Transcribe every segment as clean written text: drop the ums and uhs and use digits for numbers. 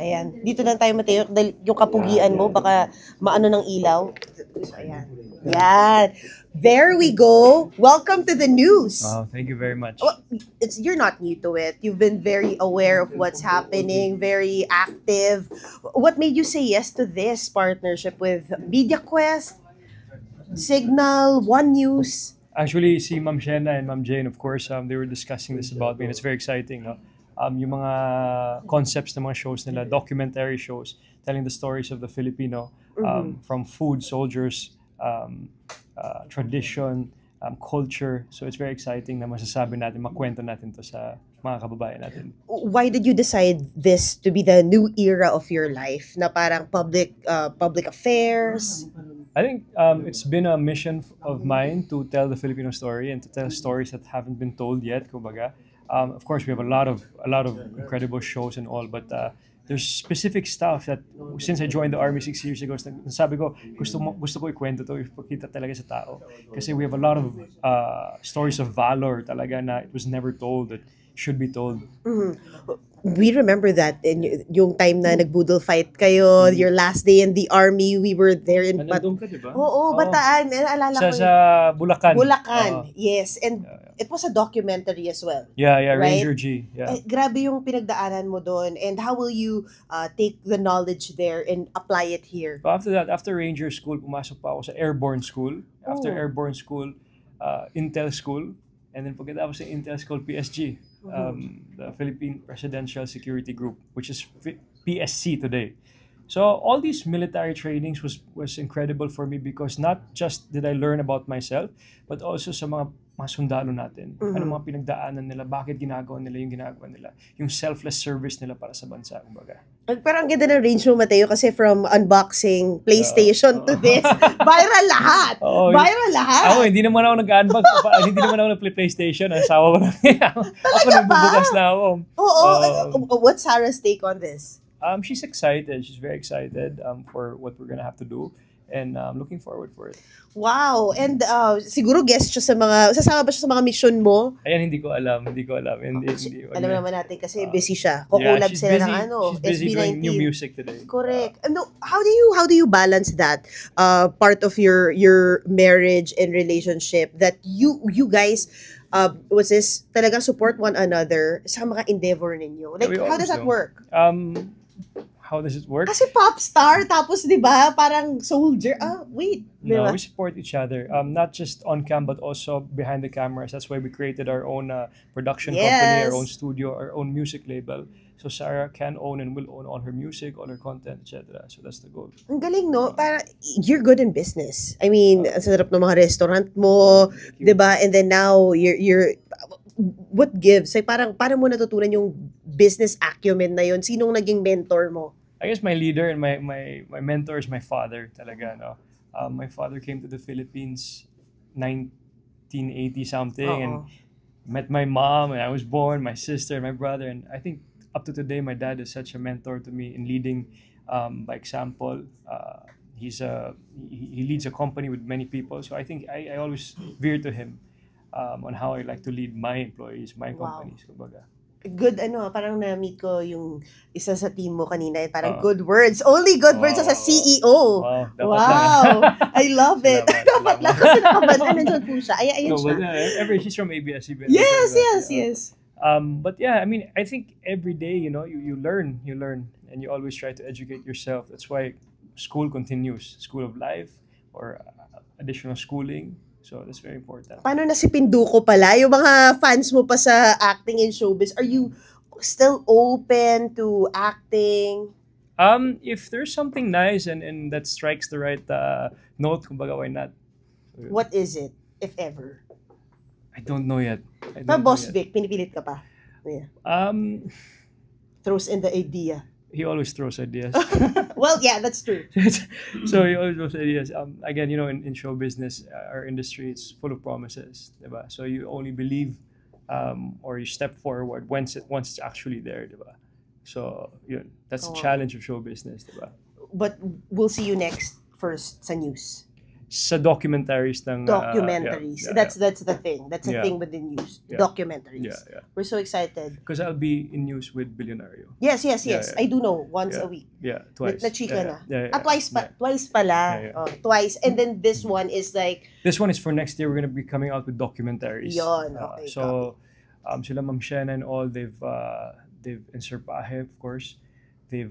Ayan. Dito lang tayo, Mateo. Dahil yung kapugian mo, baka maano ng ilaw. Ayan. Yan. There we go. Welcome to the news. Oh, thank you very much. Well, you're not new to it. You've been very aware of what's happening, very active. What made you say yes to this partnership with MediaQuest, Signal, One News? Actually, si Ma'am Shena and Ma'am Jane, of course, they were discussing this about me, and it's very exciting. No? Yung mga concepts ng mga shows nila, documentary shows, telling the stories of the Filipino, from food, soldiers, tradition, culture. So it's very exciting na masasabi natin, makwento natin to sa mga kababayan natin. Why did you decide this to be the new era of your life? Na parang public affairs? I think it's been a mission of mine to tell the Filipino story and to tell stories that haven't been told yet, kumbaga. Of course, we have a lot of incredible shows and all, but there's specific stuff that since I joined the army 6 years ago, sabi ko gusto ko ikwento to, ipakita talaga sa tao. Kasi we have a lot of stories of valor talaga na it was never told that should be told. We remember that in yung time na nagbudol fight kayo, your last day in the army, we were there in Nandun ka, diba? Oo, Bataan. Alala ko. Sa Bulacan. Bulacan, yes. And it was a documentary as well. Yeah, right? Ranger G. Yeah. Grabe yung pinagdaanan mo doon. And how will you take the knowledge there and apply it here? So after that, after Ranger School, pumasok pa ako sa Airborne School. After Airborne School, Intel School. And then pagkatapos sa Intel School, PSG. The Philippine Presidential Security Group, which is PSC today. So all these military trainings was incredible for me because not just did I learn about myself, but also sa mga sundalo natin. Ano mga pinagdaanan nila, bakit ginagawa nila yung ginagawa nila. Yung selfless service nila para sa bansa, kumbaga. Pero ang ganda ng range mo, Mateo, kasi from unboxing PlayStation to this, viral lahat! Viral lahat! Ako, hindi naman ako nag-unbox. Hindi naman ako nag-play PlayStation. Asawa ko lang. Ako nagbubukas na ako. What's Sarah's take on this? She's excited. She's very excited for what we're gonna have to do. And looking forward for it. Wow! And siguro guest siya sasama ba siya sa mga mission mo? Ayan, hindi ko alam. Alam naman natin kasi busy siya. Kukulab sila busy, ng she's busy SB19. doing new music today. Correct. How do you balance that part of your marriage and relationship that you guys was this talagang support one another sa mga endeavor ninyo? Like, how does that work? How does it work? Kasi pop star, tapos di ba parang soldier. Wait. No, diba? we support each other. Not just on cam, but also behind the cameras. That's why we created our own production company, our own studio, our own music label. So Sarah can own and will own all her music, all her content, etc. So that's the goal. Ang galing, no? Para you're good in business. I mean, sa sarap ng mga restaurant mo, di ba? And then now, you're what gives? Like, parang mo natutunan yung business acumen na yun? Sinong naging mentor mo? I guess my leader and my mentor is my father talaga, no? My father came to the Philippines 1980 something and met my mom, and I was born, my sister, my brother, and I think up to today my dad is such a mentor to me in leading by example. He leads a company with many people, so I think I always veer to him on how I like to lead my employees, my companies, kumbaga. Good, parang na-meet ko yung isa sa team mo kanina, parang good words. Only good words as a CEO. Wow. I love it. Dapat lang kasi nakabanda, nandiyan po siya. Ayun siya. She's from ABS-CBN. Yes. But yeah, I mean, I think every day, you learn, and you always try to educate yourself. That's why school continues, school of life or additional schooling. So that's very important. Paano na si Pinduko pala? Yung mga fans mo pa sa acting in showbiz, are you still open to acting? If there's something nice and that strikes the right note, kumbaga, why not? What is it, if ever? I don't know yet. Boss Vic, pinipilit ka pa? Yeah. Throws in the idea. He always throws ideas. Well, yeah, that's true. So he always throws ideas. Again, in show business, our industry is full of promises, diba? So you only believe or you step forward once it's actually there, diba? So that's the challenge of show business, diba? But we'll see you next first sa news. sa documentaries ng Documentaries. That's the thing. That's the Yeah. thing with the news. Yeah. Documentaries. Yeah. We're so excited. Because I'll be in news with Billionario. Yes. Yeah. I do know. Once Yeah. a week. Yeah, twice. Na-chika na. Yeah. Twice pa. Yeah. Twice pala. Yeah. Oh, twice. And then this one is like, This one is for next year. We're gonna be coming out with documentaries. Yon, okay, So, sila Ma'am Shena and all, they've in Serpahe, of course, they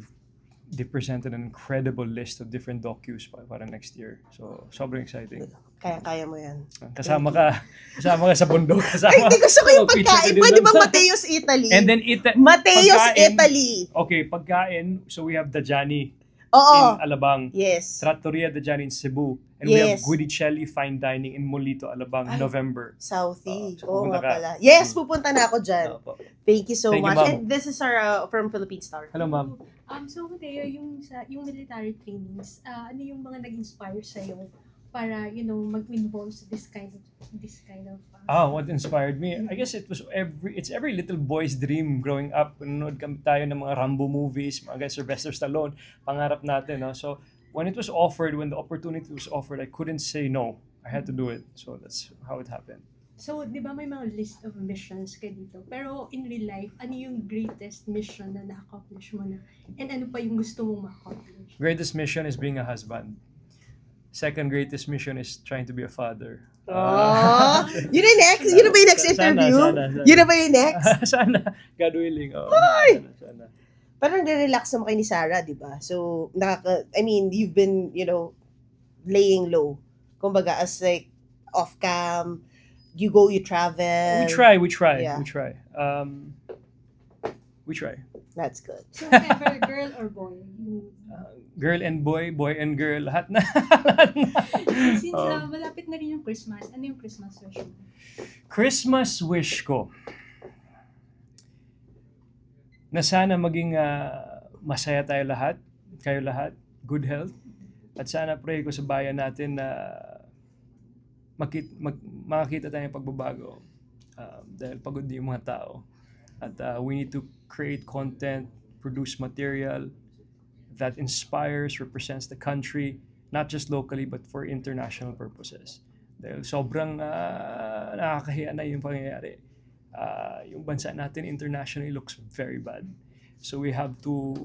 presented an incredible list of different docus para next year. So, sobrang exciting. kaya mo yan. Kasama ka sa bundok. Ay, hindi gusto ko yung Picture pagkain. ka din Pwede doon. bang Mateos Italy? And then Mateos pagkain. Italy. Okay, pagkain. So we have Dajani Oo. in Alabang. Yes. Trattoria Dajani in Cebu. And we have Yes. Guidicelli Fine Dining in Molito, Alabang, Ay. November. Southie. So Oo pupunta nga ka. pala. Yes, pupunta na ako dyan. Opo. Thank you so Thank you, much. ma'am. And this is our from Philippine Star. Hello, ma'am. So Mateo, yung military trainings, ano yung mga nag-inspire sa'yo para, mag-involve sa this kind of What inspired me? I guess it's every little boy's dream growing up. Nanonood kami tayo ng mga Rambo movies, mga guys, Sylvester Stallone, pangarap natin, no? So when the opportunity was offered, I couldn't say no. I had to do it. So that's how it happened. So, di ba may mga list of missions ka dito? Pero in real life, ano yung greatest mission na na-accomplish mo na? And ano pa yung gusto mong ma-accomplish? Greatest mission is being a husband. Second greatest mission is trying to be a father. Oh, yun na next? Yun na ba yung next Sana, interview? sana. Yun na ba yung next? Sana. God willing. Oh, Ay! sana. Parang nare-relax naman kayo ni Sarah, di ba? So, you've been, laying low. Kumbaga, as like, off-cam, you travel. We try. Yeah. We try. That's good. So, ever girl or boy? Girl and boy and girl, lahat na. Since malapit na rin yung Christmas, ano yung Christmas wish mo? Christmas wish ko na sana maging masaya tayo lahat, kayo lahat, good health, at sana pray ko sa bayan natin na makakita tayo ng pagbabago dahil pagod din yung mga tao. At we need to create content, produce material that inspires, represents the country, not just locally but for international purposes. Dahil sobrang nakakahiya na yung pangyayari. Yung bansa natin internationally looks very bad. So we have to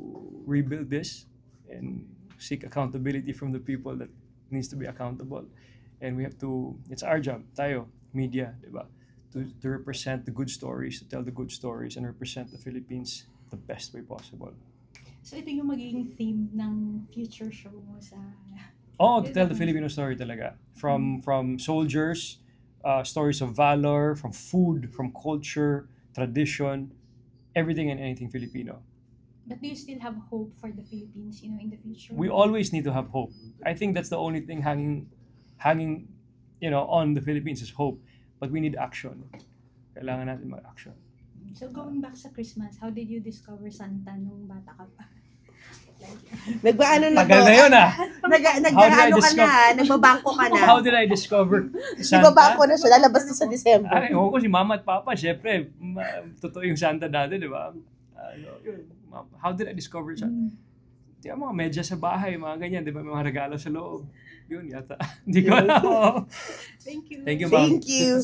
rebuild this and seek accountability from the people that needs to be accountable. And we have to, it's our job, tayo, media, diba? To represent the good stories, to tell the good stories, and represent the Philippines the best way possible. So, ito yung magiging theme ng future show mo sa... To tell the Filipino story talaga. From soldiers, stories of valor, from food, from culture, tradition, everything and anything Filipino. But do you still have hope for the Philippines, in the future? We always need to have hope. I think that's the only thing hanging, on the Philippines is hope. But we need action. Kailangan natin mag-action. So, going back sa Christmas, how did you discover Santa nung bata ka pa? Nagbaano na Tagal na yun Nag-ano ka na, nagbabangko ka na. How did I discover Santa? Nagbabangko na siya, lalabas na sa December. Ay, ko si mama at papa, syempre, totoo yung Santa dati, di ba? How did I discover Santa? Di ba, mga medyas sa bahay, mga ganyan, di ba? May mga regalo sa loob. Yun, yata. Hindi ko alam. Thank you. Thank you, ma'am. Thank you.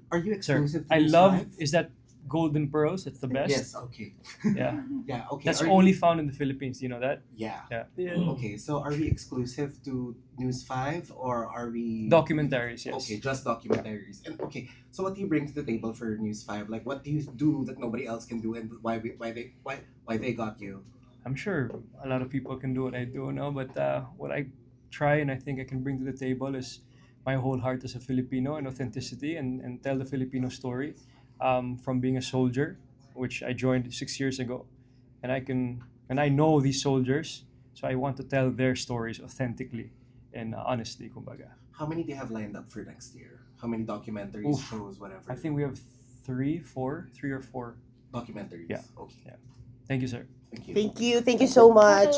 Are you Sir, exclusive to I News love, 5? is that golden pearls? It's the best. Yes, okay. Yeah. Yeah, okay. That's Are only you- found in the Philippines. You know that? Yeah. Yeah. Okay, so are we exclusive to News 5 or are we Documentaries, yes. Okay, just documentaries. And okay, so what do you bring to the table for News 5? Like what do you do that nobody else can do and why they got you? I'm sure a lot of people can do what I do now, but what I try and I think I can bring to the table is my whole heart as a Filipino and authenticity and tell the Filipino story from being a soldier, which I joined 6 years ago. And I know these soldiers, so I want to tell their stories authentically and honestly, kumbaga. How many do you have lined up for next year? How many documentaries, Oof. shows, whatever? I think we have three or four. documentaries. Yeah. Okay. Yeah. Thank you, sir. Thank you. Thank you so much.